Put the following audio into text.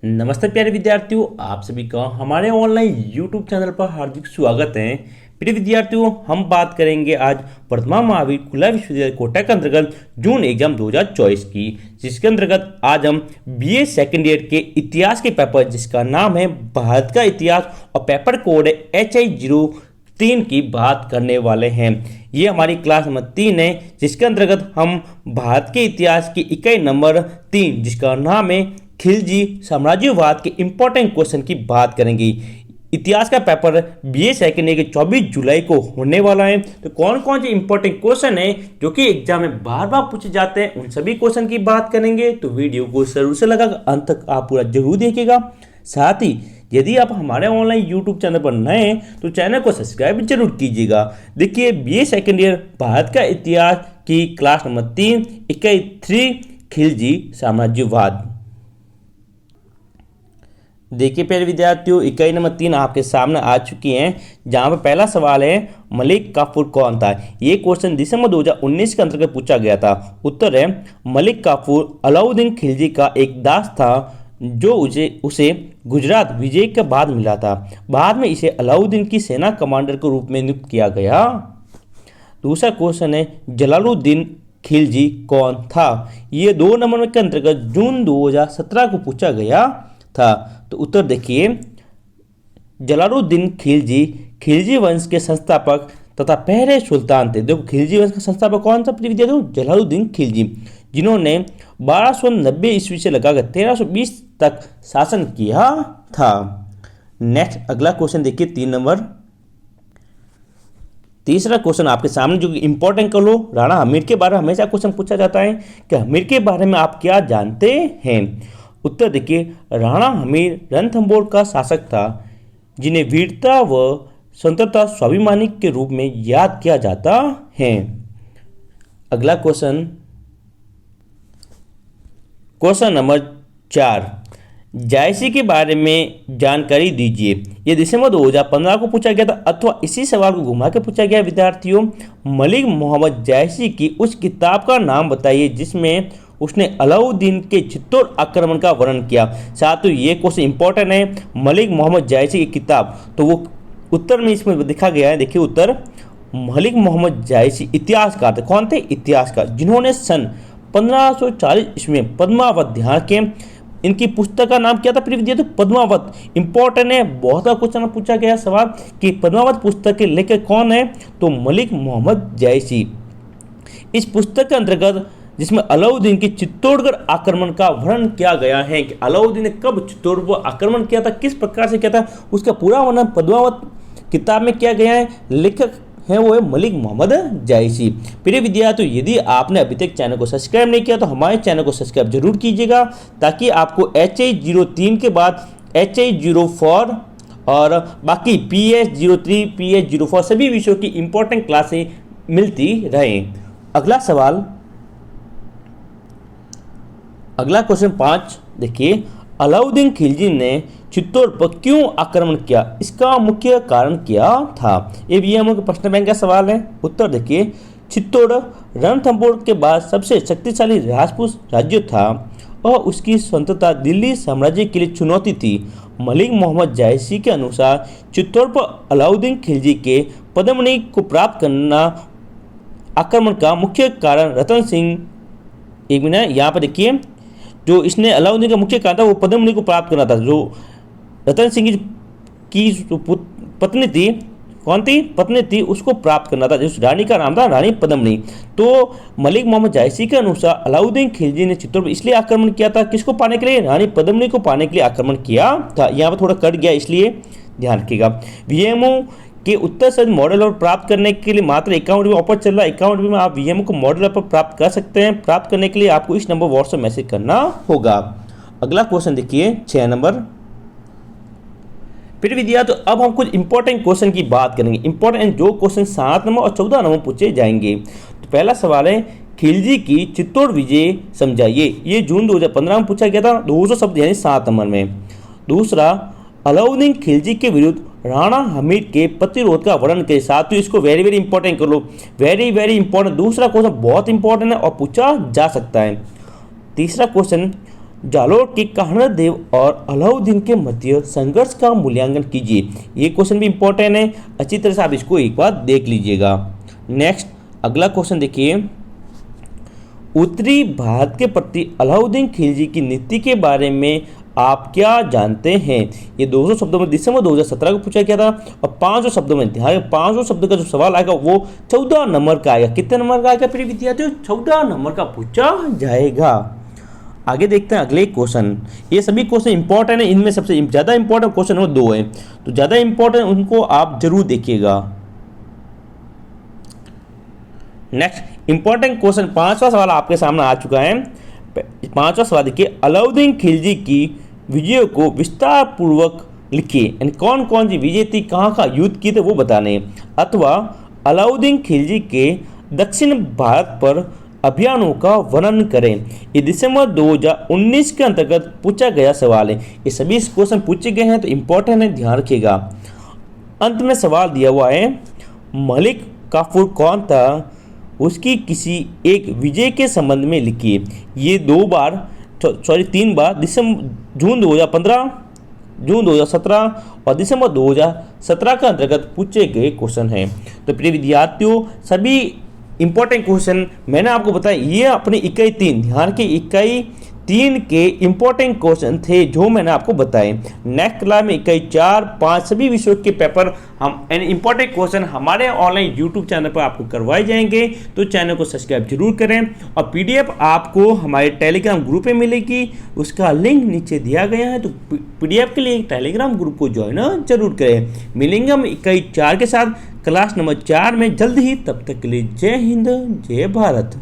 नमस्ते प्यारे विद्यार्थियों, आप सभी का हमारे ऑनलाइन यूट्यूब चैनल पर हार्दिक स्वागत है। प्रिय विद्यार्थियों, हम बात करेंगे आज वर्तमान महावीर खुला विश्वविद्यालय कोटा के अंतर्गत जून एग्जाम 2024 की, जिसके अंतर्गत आज हम बीए सेकेंड ईयर के इतिहास के पेपर जिसका नाम है भारत का इतिहास और पेपर कोड है HI03 की बात करने वाले हैं। ये हमारी क्लास नंबर 3 है, जिसके अंतर्गत हम भारत के इतिहास की इकाई नंबर 3 जिसका नाम है खिलजी साम्राज्यवाद के इंपॉर्टेंट क्वेश्चन की बात करेंगे। इतिहास का पेपर बीए सेकेंड ईयर के 24 जुलाई को होने वाला है। तो कौन कौन से इंपॉर्टेंट क्वेश्चन है जो कि एग्जाम में बार बार पूछे जाते हैं, उन सभी क्वेश्चन की बात करेंगे। तो वीडियो को शुरू से लगाकर अंत तक आप पूरा जरूर देखिएगा। साथ ही यदि आप हमारे ऑनलाइन यूट्यूब चैनल पर नए हैं तो चैनल को सब्सक्राइब जरूर कीजिएगा। देखिए, बीए सेकेंड ईयर भारत का इतिहास की क्लास नंबर 3 इकाई 3 खिलजी साम्राज्यवाद। देखिए प्यारे विद्यार्थियों, इकाई नंबर 3 आपके सामने आ चुकी हैं, जहां पर पहला सवाल है मलिक काफूर कौन था। ये क्वेश्चन दिसंबर 2019 के अंतर्गत पूछा गया था। उत्तर है मलिक काफूर अलाउद्दीन खिलजी का एक दास था जो उसे गुजरात विजय के बाद मिला था। बाद में इसे अलाउद्दीन की सेना कमांडर के रूप में नियुक्त किया गया। दूसरा क्वेश्चन है जलालुद्दीन खिलजी कौन था। ये 2 नंबर के अंतर्गत जून 2017 को पूछा गया था। तो उत्तर देखिए, जलालुद्दीन खिलजी खिलजी वंश के संस्थापक तथा पहले सुल्तान थे। देखो, खिलजी वंश का संस्थापक कौन था विद्यार्थियों? जलालुद्दीन खिलजी, जिन्होंने 1290 ईस्वी से लगाकर 1320 तक शासन किया था। नेक्स्ट अगला क्वेश्चन देखिए 3 नंबर। तीसरा क्वेश्चन आपके सामने जो इंपॉर्टेंट कर लो, राणा हमीर के बारे में हमेशा क्वेश्चन पूछा जाता है कि हमीर के बारे में आप क्या जानते हैं। उत्तर देखिए, राणा हमीर रणथंभौर का शासक था जिन्हें वीरता व स्वतंत्रता स्वाभिमानी के रूप में याद किया जाता है। अगला क्वेश्चन नंबर 4, जायसी के बारे में जानकारी दीजिए। यह दिसंबर 2015 को पूछा गया था, अथवा इसी सवाल को घुमा के पूछा गया विद्यार्थियों। मलिक मोहम्मद जायसी की उस किताब का नाम बताइए जिसमें उसने अलाउद्दीन के चित्तौड़ आक्रमण का वर्णन किया। साथ ही ये क्वेश्चन इंपॉर्टेंट है, मलिक मोहम्मद जायसी की किताब, तो वो उत्तर में इसमें लिखा गया है। देखिए उत्तर, मलिक मोहम्मद जायसी इतिहासकार थे। कौन थे? इतिहासकार, जिन्होंने सन 1540 ईस्वी में पद्मावत ध्यान के, इनकी पुस्तक का नाम क्या था प्रिय विद्यार्थियों? पद्मावत। इंपॉर्टेंट है, बहुत सारा क्वेश्चन पूछा गया सवाल कि पद्मावत पुस्तक के लेखक कौन है, तो मलिक मोहम्मद जायसी। इस पुस्तक के अंतर्गत जिसमें अलाउद्दीन के चित्तौड़गढ़ आक्रमण का वर्णन किया गया है कि अलाउद्दीन ने कब चित्तौड़ पर आक्रमण किया था, किस प्रकार से किया था, उसका पूरा वर्णन पद्मावत किताब में किया गया है। लेखक है वो है मलिक मोहम्मद जायसी। प्रिय विद्यार्थियों, यदि आपने अभी तक चैनल को सब्सक्राइब नहीं किया तो हमारे चैनल को सब्सक्राइब जरूर कीजिएगा, ताकि आपको HI03 के बाद HI04 और बाकी PS03 PS04 सभी विषयों की इंपॉर्टेंट क्लासें मिलती रहें। अगला क्वेश्चन 5 देखिए, अलाउद्दीन खिलजी ने चित्तौड़ पर क्यों आक्रमण किया, इसका मुख्य कारण क्या था। ये भी हम लोग प्रश्न बैंक का सवाल है। उत्तर देखिए, चित्तौड़ रणथंभौर के बाद सबसे शक्तिशाली राजपूत राज्य था और उसकी स्वतंत्रता दिल्ली साम्राज्य के लिए चुनौती थी। मलिक मोहम्मद जायसी के अनुसार चित्तौड़ पर अलाउद्दीन खिलजी के पद्मणि को प्राप्त करना आक्रमण का मुख्य कारण रतन सिंह, एक मिनट यहाँ पर देखिए, जो इसने अलाउद्दीन का मुख्य कारण था वो पद्मणि को प्राप्त करना था। जो रतन सिंह की पत्नी थी, कौन थी? पत्नी थी, उसको प्राप्त करना था। जिस रानी का नाम था रानी पद्मणि। तो मलिक मोहम्मद जायसी के अनुसार अलाउद्दीन खिलजी ने चित्तौड़ पर इसलिए आक्रमण किया था, किसको पाने के लिए? रानी पद्मणि को पाने के लिए आक्रमण किया था। यहाँ पर थोड़ा कट गया, इसलिए ध्यान रखिएगा। VMO के उत्तर सहित मॉडल और प्राप्त करने के लिए मात्र 51 ऑफर चल रहा है। 51 में आप VMO को मॉडल पर प्राप्त कर सकते हैं। प्राप्त करने के लिए आपको इस नंबर व्हाट्सएप मैसेज करना होगा। अगला क्वेश्चन देखिए 6 नंबर। फिर विद्यार्थियों, अब हम कुछ इंपॉर्टेंट क्वेश्चन की बात करेंगे। इंपॉर्टेंट जो क्वेश्चन 7 नंबर और 14 नंबर पूछे जाएंगे। तो पहला सवाल है, खिलजी की चित्तौड़ विजय समझाइए। ये जून 2015 में पूछा गया था, 200 शब्द यानी 7 नंबर में। दूसरा, अलाउद्दीन खिलजी के विरुद्ध राणा हमीर के प्रतिरोध का वर्णन के साथ ही इसको वेरी वेरी इंपॉर्टेंट कर लो, वेरी वेरी इंपॉर्टेंट। दूसरा क्वेश्चन बहुत इंपॉर्टेंट है और पूछा जा सकता है। तीसरा क्वेश्चन, जालोर के कान्हा देव और अलाउद्दीन के मध्य संघर्ष का मूल्यांकन कीजिए। ये क्वेश्चन भी इंपॉर्टेंट है, अच्छी तरह से आप इसको एक बार देख लीजिएगा। नेक्स्ट अगला क्वेश्चन देखिए, उत्तरी भारत के प्रति अलाउद्दीन खिलजी की नीति के बारे में आप क्या जानते हैं। ये 200 शब्दों में दिसंबर 2017 को पूछा गया था और 500 शब्दों में, ध्यान 500 शब्दों का जो सवाल आएगा वो 14 नंबर का आएगा। कितने नंबर का आएगा प्रिय विद्यार्थियों? 14 नंबर का पूछा जाएगा। आगे देखते हैं अगले क्वेश्चन। ये सभी क्वेश्चन इंपॉर्टेंट है, इनमें सबसे ज़्यादा इंपॉर्टेंट क्वेश्चन वो 2 हैं, तो ज़्यादा इंपॉर्टेंट उनको आप जरूर देखिएगा। नेक्स्ट इंपॉर्टेंट क्वेश्चन 5वां सवाल आपके सामने आ चुका है। 5वां सवाल देखिए, अलाउद्दीन खिलजी की विजयों को विस्तार पूर्वक लिखिए। यानी कौन कौन सी विजय थी, कहाँ युद्ध किए थे वो बताने, अथवा अलाउद्दीन खिलजी के दक्षिण भारत पर अभियानों का वर्णन करें। ये दिसंबर 2019 के अंतर्गत पूछा गया सवाल है। ये सभी क्वेश्चन पूछे गए हैं तो इंपॉर्टेंट है, ध्यान रखिएगा। अंत में सवाल दिया हुआ है, मलिक काफूर कौन था, उसकी किसी एक विजय के संबंध में लिखिए। ये 3 बार जून 2015, जून 2017 और दिसंबर 2017 के अंतर्गत पूछे गए क्वेश्चन हैं। तो प्रिय विद्यार्थियों, सभी इंपॉर्टेंट क्वेश्चन मैंने आपको बताया, ये अपनी इकाई 3, ध्यान के इकाई 3 के इंपॉर्टेंट क्वेश्चन थे जो मैंने आपको बताए। नेक्स्ट क्लास में इकाई 4, 5 सभी विषयों के पेपर हम इंपॉर्टेंट क्वेश्चन हमारे ऑनलाइन यूट्यूब चैनल पर आपको करवाए जाएंगे, तो चैनल को सब्सक्राइब जरूर करें। और पीडीएफ आपको हमारे टेलीग्राम ग्रुप में मिलेगी, उसका लिंक नीचे दिया गया है, तो पीडीएफ के लिए टेलीग्राम ग्रुप को ज्वाइन जरूर करें। मिलेंगे हम इकाई 4 के साथ क्लास नंबर 4 में जल्द ही, तब तक के लिए जय हिंद जय भारत।